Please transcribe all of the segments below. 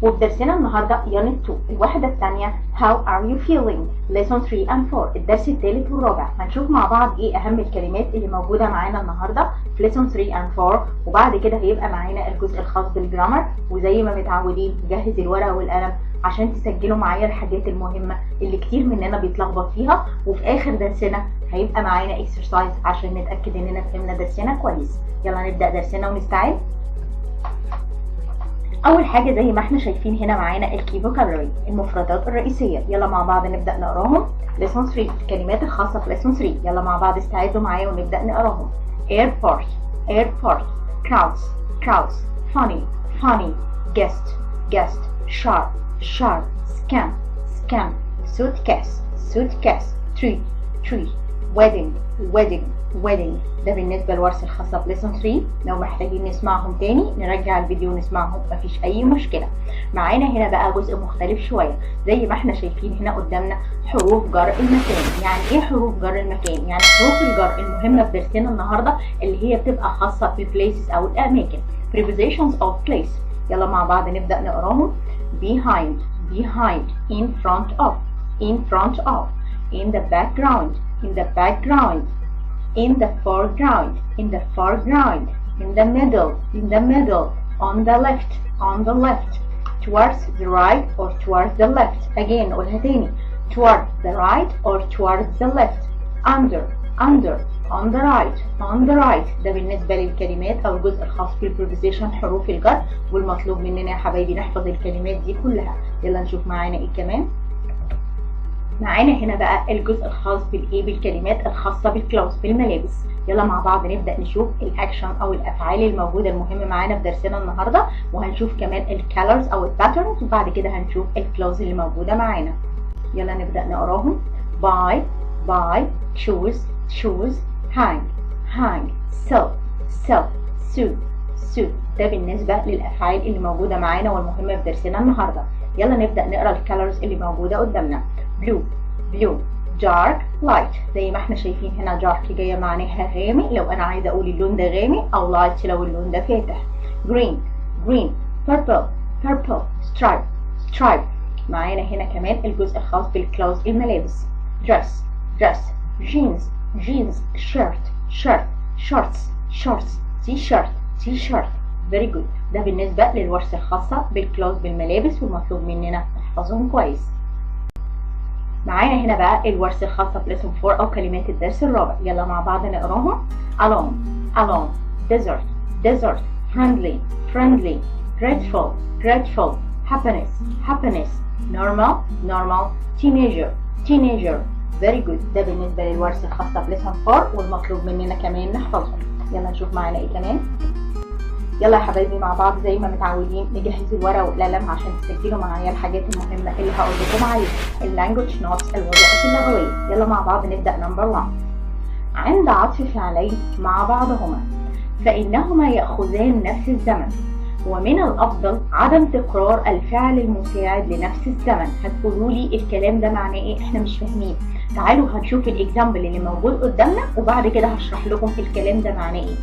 وبدرسنا النهارده Unit 2 الوحدة الثانية How are you feeling Lesson 3 and 4 الدرس الثالث والرابع. هنشوف مع بعض ايه اهم الكلمات اللي موجودة معانا النهارده في Lesson 3 and 4، وبعد كده هيبقى معانا الجزء الخاص بالجرامر. وزي ما متعودين جهز الورقة والقلم عشان تسجلوا معايا الحاجات المهمة اللي كتير مننا بيتلخبط فيها، وفي اخر درسنا هيبقى معانا اكسرسايز عشان نتأكد اننا فهمنا درسنا كويس. يلا نبدأ درسنا ونستعد. اول حاجه زي ما احنا شايفين هنا معانا الكي فوكابولري، المفردات الرئيسيه. يلا مع بعض نبدا نقراهم. lesson 3 الكلمات الخاصه في lesson 3. يلا مع بعض استعدوا معايا ونبدا نقراهم. airport airport crowds crowds funny funny guest guest sharp sharp scam scam suitcase suitcase tree tree wedding wedding wedding. ده بالنسبة للورثة الخاصة بليسون 3. لو محتاجين نسمعهم تاني نرجع الفيديو ونسمعهم، مفيش أي مشكلة. معانا هنا بقى جزء مختلف شوية. زي ما احنا شايفين هنا قدامنا حروف جر المكان. يعني ايه حروف جر المكان؟ يعني حروف الجر المهمة في درسنا النهاردة اللي هي بتبقى خاصة بالبليسز أو الأماكن. prepositions of place. يلا مع بعض نبدأ نقراهم. behind behind in front of in front of in the background in the background in the foreground in the foreground in the middle on the left towards the right or towards the left. again نقولها تاني. towards the right or towards the left. under on the right. ده بالنسبة للكلمات أو الجزء الخاص بالبريبوزيشن حروف الجر، والمطلوب مننا يا حبايبي نحفظ الكلمات دي كلها. يلا نشوف معانا ايه كمان. معانا هنا بقى الجزء الخاص بالكلمات الخاصة بالكلوز بالملابس. يلا مع بعض نبدأ نشوف الأكشن أو الأفعال الموجودة المهمة معانا في درسنا النهاردة، وهنشوف كمان الكالرز أو الباترنز، وبعد كده هنشوف الكلوز اللي موجودة معانا. يلا نبدأ نقراهم. buy choose hang sell suit. ده بالنسبة للأفعال اللي موجودة معانا والمهمة في درسنا النهاردة. يلا نبدأ نقرا الكالرز اللي موجودة قدامنا. blue dark light. زي ما احنا شايفين هنا dark جاية معناها غامق لو أنا عايزة أقول اللون ده غامق، أو light لو اللون ده فاتح. green purple stripe. معانا هنا كمان الجزء الخاص بالكلوز الملابس. dress jeans shorts t-shirt. very good. ده بالنسبة للورثة الخاصة بالكلوز بالملابس، والمطلوب مننا نحفظهم كويس. معانا هنا بقى الورثة الخاصة بليسون 4 أو كلمات الدرس الرابع. يلا مع بعض نقراهم. alone desert friendly grateful happiness normal teenager. very good. ده بالنسبة للورثة الخاصة بليسون 4 والمطلوب مننا كمان نحفظهم. يلا نشوف معانا ايه كمان. يلا يا حبايبي مع بعض زي ما متعودين نجهز الورقة والقلم عشان تسجلوا معايا الحاجات المهمة اللي هقول لكم عليها. اللانجوج نوتس الوظائف اللغوية. يلا مع بعض نبدأ نمبر 1. عند عطف فعلين مع بعضهما فإنهما يأخذان نفس الزمن، ومن الأفضل عدم تكرار الفعل المساعد لنفس الزمن. هتقولوا لي الكلام ده معناه ايه؟ احنا مش فاهمين. تعالوا هنشوف الاكزامبل اللي موجود قدامنا وبعد كده هشرح لكم الكلام ده معناه ايه.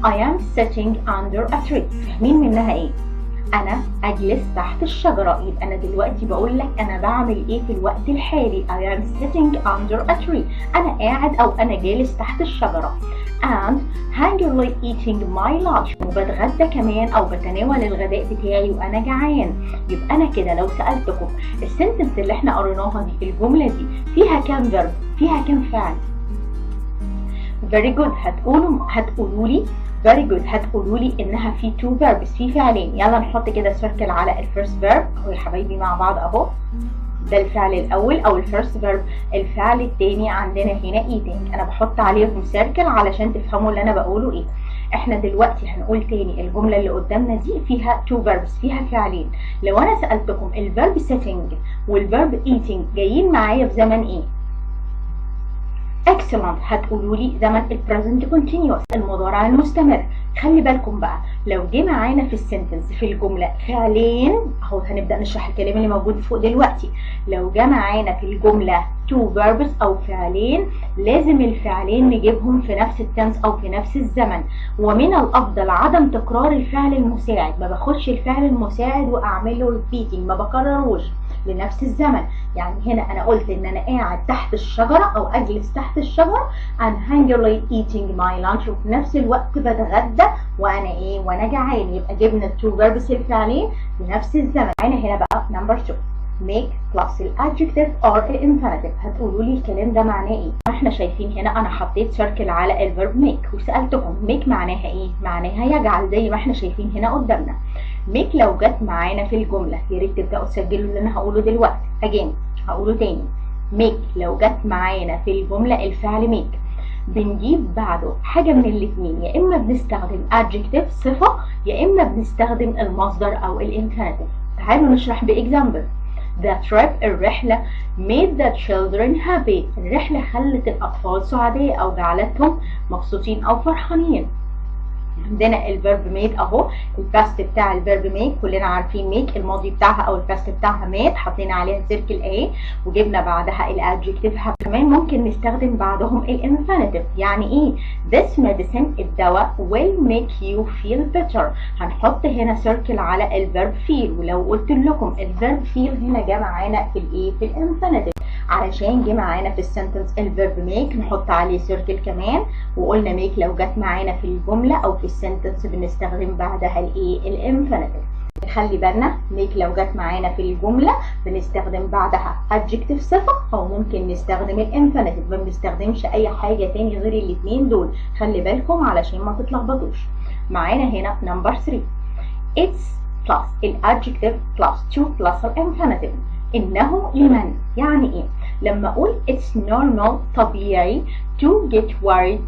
I am sitting under a tree. فاهمين منها ايه؟ انا اجلس تحت الشجرة. يبقى انا دلوقتي بقول لك انا بعمل ايه في الوقت الحالي. I am sitting under a tree. انا قاعد او انا جالس تحت الشجرة. and hungrily eating my lunch. وبتغدى كمان او بتناول الغداء بتاعي وانا جعان. يبقى انا كده لو سألتكم السنتنس اللي احنا قريناها دي، الجملة دي فيها كام فيرب؟ فيها كام فعل؟ very good. هتقولوا لي very good. هتقولوا لي انها في two verbs، في فعلين. يلا نحط كده سيركل على الفيرست فيرب اهو يا حبايبي مع بعض اهو. ده الفعل الاول او الفيرست فيرب. الفعل الثاني عندنا هنا eating. انا بحط عليهم سيركل علشان تفهموا اللي انا بقوله ايه. احنا دلوقتي هنقول تاني الجمله اللي قدامنا دي فيها two verbs، فيها فعلين. لو انا سالتكم الفيرب sitting والفيرب eating جايين معايا في زمن ايه؟ excellent هتقولوا لي زمن present continuous المضارع المستمر. خلي بالكم بقى لو جه معانا في السنتنس في الجمله فعلين اهو هنبدا نشرح الكلام اللي موجود فوق دلوقتي. لو جه معانا في الجمله two verbs او فعلين لازم الفعلين نجيبهم في نفس التنس او في نفس الزمن، ومن الافضل عدم تكرار الفعل المساعد. ما باخدش الفعل المساعد واعمل له repeating، ما بكرروش لنفس الزمن. يعني هنا انا قلت ان انا قاعد تحت الشجره او اجلس تحت الشجره I'm hungrily eating my lunch، وفي نفس الوقت بتغدى وانا ايه وانا جعان. يبقى جبنا التو فيربس الفعلين بنفس الزمن. هنا بقى نمبر 2 make plus الادجكتيف or الانفينيتيف. هتقولوا لي الكلام ده معناه ايه؟ احنا شايفين هنا انا حطيت سيركل على الفيرب make وسالتكم make معناها ايه؟ معناها يجعل زي ما احنا شايفين هنا قدامنا. make لو جت معانا في الجمله يا ريت تبداوا تسجلوا اللي انا هقوله دلوقتي. اجين هقوله تاني. make لو جت معانا في الجمله الفعل make بنجيب بعده حاجه من الاثنين، يا اما بنستخدم adjective صفه يا اما بنستخدم المصدر او الانفينيتيف. تعالوا نشرح باكزامبل. The trip الرحلة made the children happy. الرحلة خلت الأطفال سعداء أو جعلتهم مبسوطين أو فرحانين. عندنا الفيرب ميد اهو الباست بتاع الفيرب ميك كلنا عارفين ميك الماضي بتاعها او الباست بتاعها ميد، حطينا عليها سيركل اهي وجبنا بعدها الادجكتيف. كمان ممكن نستخدم بعدهم الانفينيتيف. يعني ايه؟ this medicine الدواء will make you feel better. هنحط هنا سيركل على الفيرب feel، ولو قلت لكم الفيرب feel هنا جه معانا في الايه في الانفينيتيف علشان جه معانا في السنتنس الفيرب ميك نحط عليه سيركل كمان. وقلنا ميك لو جت معانا في الجمله او في السنتنس بنستخدم بعدها الايه الانفينيتيف. خلي بالنا ميك لو جت معانا في الجمله بنستخدم بعدها adjective صفه او ممكن نستخدم الانفينيتيف. ما بنستخدمش اي حاجه تاني غير الاثنين دول. خلي بالكم علشان ما تتلخبطوش. معانا هنا نمبر 3 it's plus الادجكتيف plus to plus الانفينيتيف. انه لمن يعني ايه؟ لما اقول it's normal طبيعي to get worried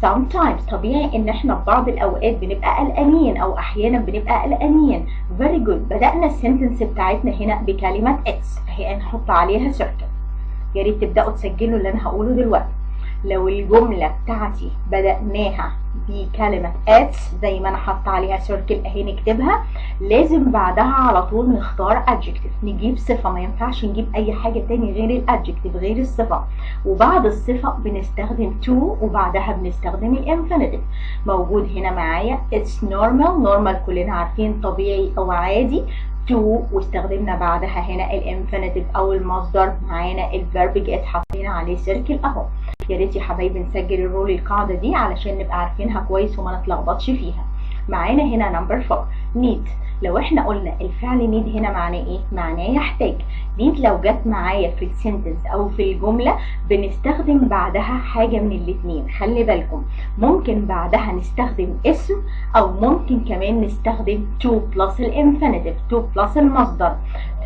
sometimes طبيعي ان احنا في بعض الاوقات بنبقى قلقانين او احيانا بنبقى قلقانين. very good بدأنا السنتنس بتاعتنا هنا بكلمة it's اهي نحط عليها سيركل. يا ريت تبدأوا تسجلوا اللي انا هقوله دلوقتي. لو الجملة بتاعتي بدأناها بكلمة it's زي ما انا حاطه عليها سيركل اهي نكتبها، لازم بعدها على طول نختار adjective نجيب صفة. ما ينفعش نجيب اي حاجة تاني غير الادجكتيف غير الصفة. وبعد الصفة بنستخدم to وبعدها بنستخدم الانفينيتيف. موجود هنا معايا it's normal normal كلنا عارفين طبيعي او عادي to واستخدمنا بعدها هنا الانفينيتيف او المصدر. معانا الفيرب جت حطينا عليه سيركل اهو. يا ريت يا حبايبي نسجل الرول القاعده دي علشان نبقى عارفينها كويس وما نتلخبطش فيها. معانا هنا نمبر 4 need. لو احنا قلنا الفعل need هنا معناه ايه؟ معناه يحتاج. need لو جت معايا في السنتنس او في الجمله بنستخدم بعدها حاجه من الاثنين. خلي بالكم ممكن بعدها نستخدم اسم او ممكن كمان نستخدم to plus الانفينيتيف to plus المصدر.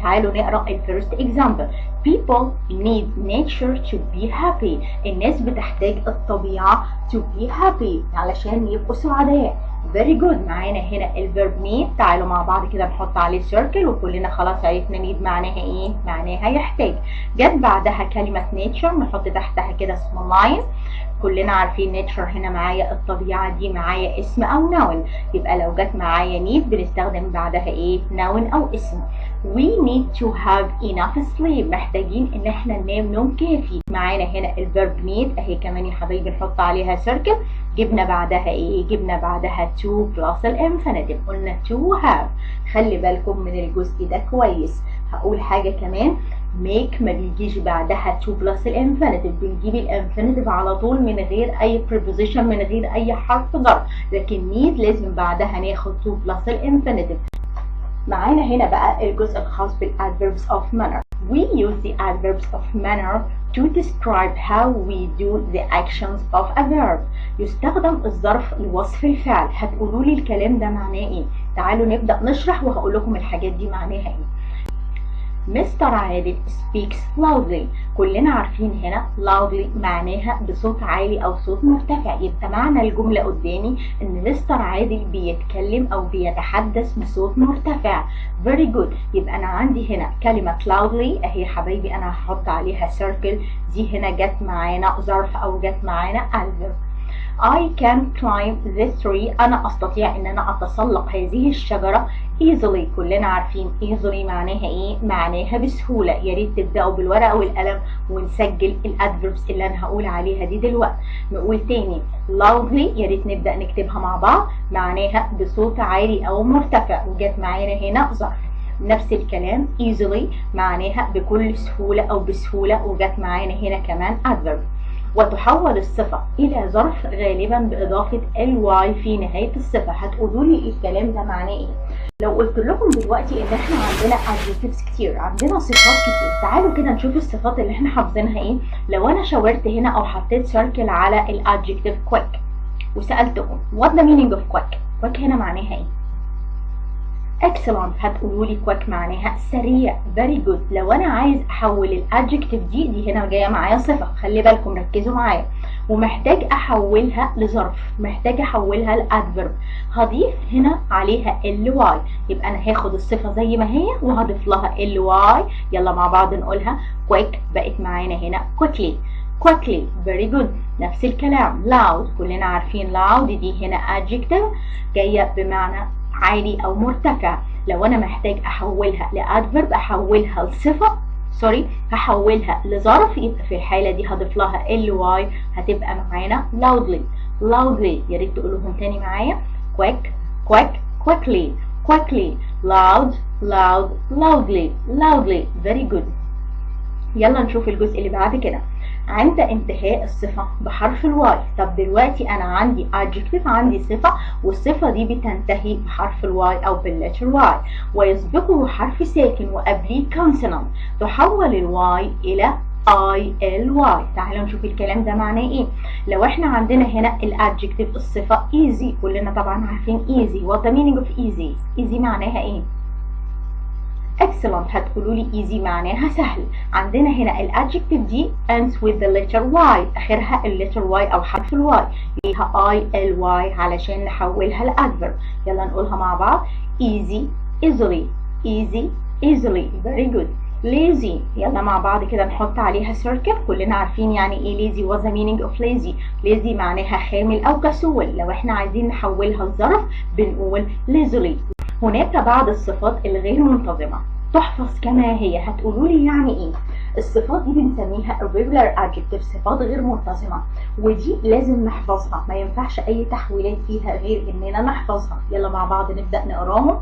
تعالوا نقرا الفيرست اكزامبل. people need nature to be happy. الناس بتحتاج الطبيعه to be happy علشان يبقوا سعداء. very good معانا هنا الفيرب need. تعالوا مع بعض كده نحط عليه سيركل وكلنا خلاص عرفنا need معناها ايه؟ معناها يحتاج. جت بعدها كلمة nature نحط تحتها كده اسم line. كلنا عارفين nature هنا معايا الطبيعة دي معايا اسم او noun. يبقى لو جت معايا need بنستخدم بعدها ايه؟ noun او اسم. we need to have enough sleep. محتاجين ان احنا ننام نوم كافي. معانا هنا الفيرب need اهي كمان يا حبايبي نحط عليها سيركل. جبنا بعدها ايه؟ جبنا بعدها to plus الانفينيتيف. قلنا to have. خلي بالكم من الجزء ده كويس. هقول حاجة كمان make ما بيجيش بعدها to plus الانفينيتيف. بنجيب الانفينيتيف على طول من غير اي preposition من غير اي حرف جر. لكن need لازم بعدها ناخد to plus الانفينيتيف. معانا هنا بقى الجزء الخاص بالadverbs of manner. We use the adverbs of manner to describe how we do the actions of a verb. يستخدم الظرف لوصف الفعل. هتقولوا لي الكلام ده معناه ايه؟ تعالوا نبدأ نشرح وهقول لكم الحاجات دي معناها ايه. مستر عادل speaks loudly. كلنا عارفين هنا loudly معناها بصوت عالي أو صوت مرتفع، يبقى معنى الجملة قدامي إن مستر عادل بيتكلم أو بيتحدث بصوت مرتفع. very good. يبقى أنا عندي هنا كلمة loudly أهي يا حبايبي، أنا هحط عليها circle. دي هنا جت معانا ظرف أو جت معانا adverb. I can climb this tree. أنا أستطيع إن أنا أتسلق هذه الشجرة easily. كلنا عارفين easily معناها إيه؟ معناها بسهولة. يا ريت تبدأوا بالورقة والقلم ونسجل الادفيربس اللي أنا هقول عليها دي دلوقتي. نقول تاني loudly، يا ريت نبدأ نكتبها مع بعض، معناها بصوت عالي أو مرتفع، وجت معانا هنا ظرف. نفس الكلام easily معناها بكل سهولة أو بسهولة، وجت معانا هنا كمان adverb. وتحول الصفة إلى ظرف غالبا بإضافة ly في نهاية الصفة. هتقولوا لي الكلام ده معناه إيه؟ لو قلت لكم دلوقتي إن إحنا عندنا adjectives كتير، عندنا صفات كتير، تعالوا كده نشوف الصفات اللي إحنا حافظينها إيه. لو أنا شاورت هنا أو حطيت سيركل على الadjective quick وسألتكم what the meaning of quick؟ quick هنا معناها إيه؟ excellent. هتقولوا لي quick معناها سريع. very good. لو انا عايز احول الادجكتيف دي هنا جايه معايا صفه، خلي بالكم ركزوا معايا، ومحتاج احولها لظرف، محتاج احولها لادفيرب، هضيف هنا عليها ly. يبقى انا هاخد الصفه زي ما هي وهضيف لها ly. يلا مع بعض نقولها quick بقت معانا هنا quickly. quickly. very good. نفس الكلام loud. كلنا عارفين loud دي هنا adjective جايه بمعنى عالي أو مرتفع. لو أنا محتاج أحولها لأدفيرب، أحولها لصفة، هحولها لظرف، يبقى في الحالة دي هضيف لها ly، هتبقى معانا loudly. loudly. يا ريت تقولوهم تاني معايا quick quick quickly quickly loud loud loudly loudly. very good. يلا نشوف الجزء اللي بعد كده. عند انتهاء الصفة بحرف الواي. طب دلوقتي أنا عندي adjective، عندي صفة، والصفة دي بتنتهي بحرف الواي أو باللتر واي، ويسبقه حرف ساكن وقبليه consonant، تحول الواي إلى ILY. تعالوا نشوف الكلام ده معناه إيه. لو إحنا عندنا هنا الادجكتيف الصفة easy، كلنا طبعا عارفين easy. what the meaning of easy؟ easy معناها إيه؟ excellent. هتقولوا لي easy معناها سهل. عندنا هنا الادجكتيف دي ends with the letter y، اخرها اللتر y او حرف الواي، ليها ILY علشان نحولها لادفيرب. يلا نقولها مع بعض easy easily easy easily. very good. lazy. يلا مع بعض كده نحط عليها circle. كلنا عارفين يعني ايه lazy. what's the meaning of lazy؟ lazy معناها خامل او كسول. لو احنا عايزين نحولها لظرف بنقول lazily. هناك بعض الصفات الغير منتظمة تحفظ كما هي. هتقولوا لي يعني ايه؟ الصفات دي بنسميها irregular adjective، صفات غير منتظمة، ودي لازم نحفظها، ما ينفعش اي تحويلات فيها غير اننا نحفظها. يلا مع بعض نبدأ نقراهم.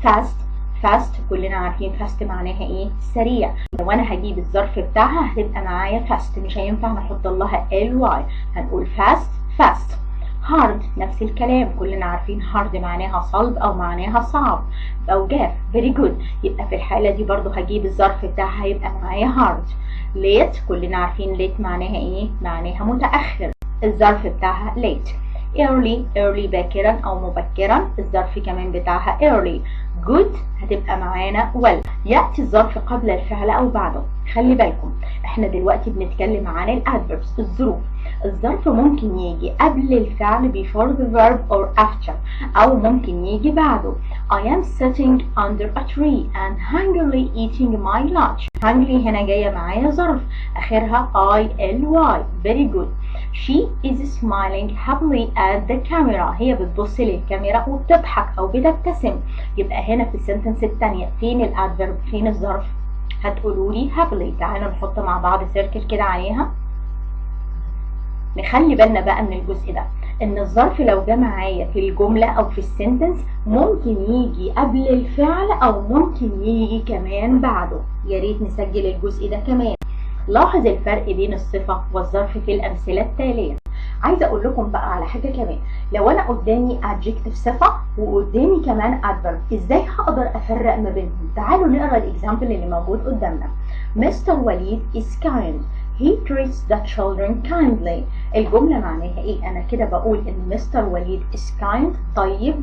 fast fast. كلنا عارفين fast معناها ايه؟ سريع. لو انا هجيب الظرف بتاعها هتبقى معايا fast، مش هينفع نحط لها ly، هنقول fast fast. hard. نفس الكلام، كلنا عارفين hard معناها صلب او معناها صعب او جاف. very good. يبقى في الحالة دي برضو هجيب الظرف بتاعها هيبقى معايا hard. late. كلنا عارفين late معناها ايه؟ معناها متأخر، الظرف بتاعها late. early باكرا او مبكرا، الظرف كمان بتاعها early. good هتبقى معانا well. يأتي الظرف قبل الفعل او بعده. خلي بالكم احنا دلوقتي بنتكلم عن الادفيربس، الظروف. الظرف ممكن يجي قبل الفعل before the verb or after، او ممكن يجي بعده. I am sitting under a tree and hungrily eating my lunch. hungry هنا جاية معايا ظرف، اخرها ILY. very good. She is smiling happily at the camera. هي بتبص للكاميرا وبتضحك او بتبتسم. يبقى هنا في السنتنس الثانية فين الادفيرب؟ فين الظرف؟ هتقولوا لي happily. تعالوا نحط مع بعض سيركل كده عليها. نخلي بالنا بقى من الجزء ده، ان الظرف لو جه معايا في الجملة او في السنتنس ممكن يجي قبل الفعل او ممكن يجي كمان بعده. يا ريت نسجل الجزء ده كمان. لاحظ الفرق بين الصفة والظرف في الامثلة التالية. عايزه اقول لكم بقى على حاجه كمان. لو انا قدامي adjective صفه وقدامي كمان adverb، ازاي هقدر افرق ما بينهم؟ تعالوا نقرا الاكزامبل اللي موجود قدامنا. Mr. وليد is kind. he treats the children kindly. الجملة معناها ايه؟ انا كده بقول ان مستر وليد is kind طيب.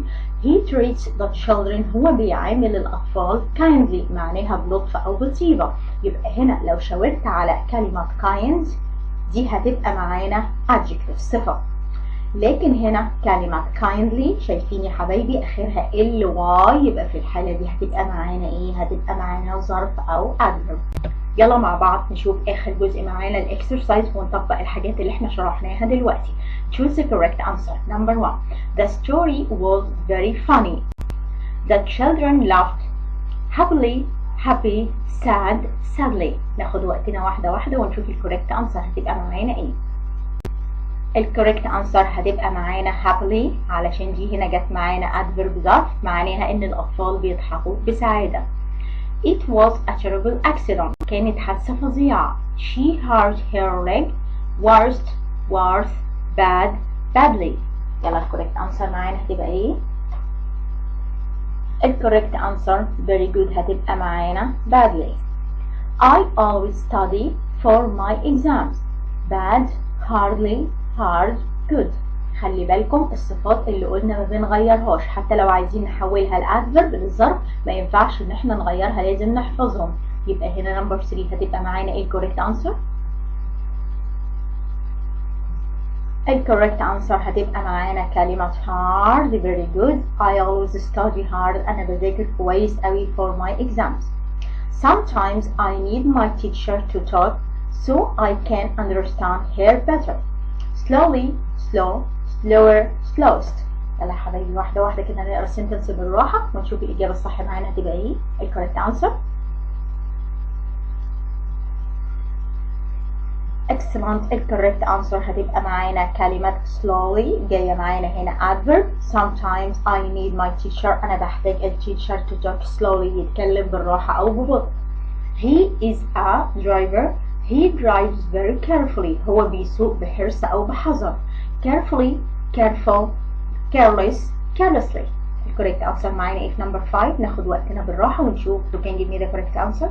he treats the children هو بيعامل الاطفال kindly معناها بلطف او بطيبة. يبقى هنا لو شاورت على كلمة kind دي هتبقى معانا adjective صفة. لكن هنا كلمة kindly شايفين يا حبايبي اخرها ly يبقى في الحالة دي هتبقى معانا ايه؟ هتبقى معانا ظرف او adverb. يلا مع بعض نشوف اخر جزء معانا الاكسرسايز ونطبق الحاجات اللي احنا شرحناها دلوقتي. Choose the correct answer. Number 1. The story was very funny. The children laughed happily, happy, sad, sadly. ناخد وقتنا واحدة واحدة ونشوف الكوريكت انسر هتبقى معانا ايه. الكوريكت انسر هتبقى معانا happily علشان دي هنا جت معانا adverb ظرف معناها ان الاطفال بيضحكوا بسعادة. It was a terrible accident. كانت حادثة فظيعة. She hurt her leg. Worst, worse, bad, badly. يلا الكوريكت انسر معانا هتبقى ايه؟ الكوريكت انسر very good هتبقى معانا badly. I always study for my exams. Bad, hardly, hard, good. خلي بالكم الصفات اللي قلنا ما بنغيرهاش حتى لو عايزين نحولها لادفرب للظرف ما ينفعش ان احنا نغيرها لازم نحفظهم. يبقى هنا نمبر 3 هتبقى معانا ايه الكوريكت انسر؟ الكوريكت انسر هتبقى معانا كلمة hard very good. I always study hard. انا بذاكر كويس قوي for my exams. Sometimes I need my teacher to talk so I can understand her better. Slowly, slow, slower, slowest. يلا يا حبايبي واحدة واحدة كده نقرا السنتنس بالراحة ونشوف الإجابة الصح معانا هتبقى إيه؟ الكوريكت أنسر. Excellent. الكوريكت أنسر هتبقى معانا كلمة slowly جاية معانا هنا adverb. Sometimes I need my teacher. أنا بحتاج التيتشر to talk slowly يتكلم بالراحة أو ببطء. He is a driver. He drives very carefully. هو بيسوق بحرص أو بحذر. Carefully, careful, careless, carelessly. الكوريكت answer معانا ايه في نمبر 5. ناخد وقتنا بالراحة ونشوف who can give me the correct answer.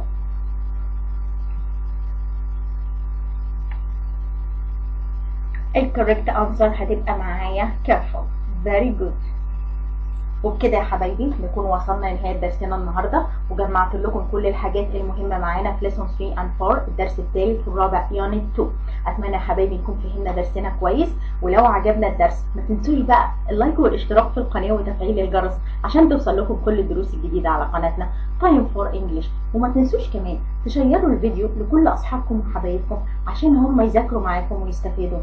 الكوريكت answer هتبقى معايا careful. Very good. وبكده يا حبايبي نكون وصلنا لنهاية درسنا النهارده وجمعت لكم كل الحاجات المهمة معانا في lesson 3 and 4 الدرس الثالث والرابع unit 2. اتمنى يا حبايبي نكون فهمنا درسنا كويس ولو عجبنا الدرس ما تنسوش بقى اللايك والاشتراك في القناة وتفعيل الجرس عشان توصل لكم كل الدروس الجديدة على قناتنا Time for English. وما تنسوش كمان تشيروا الفيديو لكل اصحابكم وحبايبكم عشان هم يذاكروا معاكم ويستفيدوا.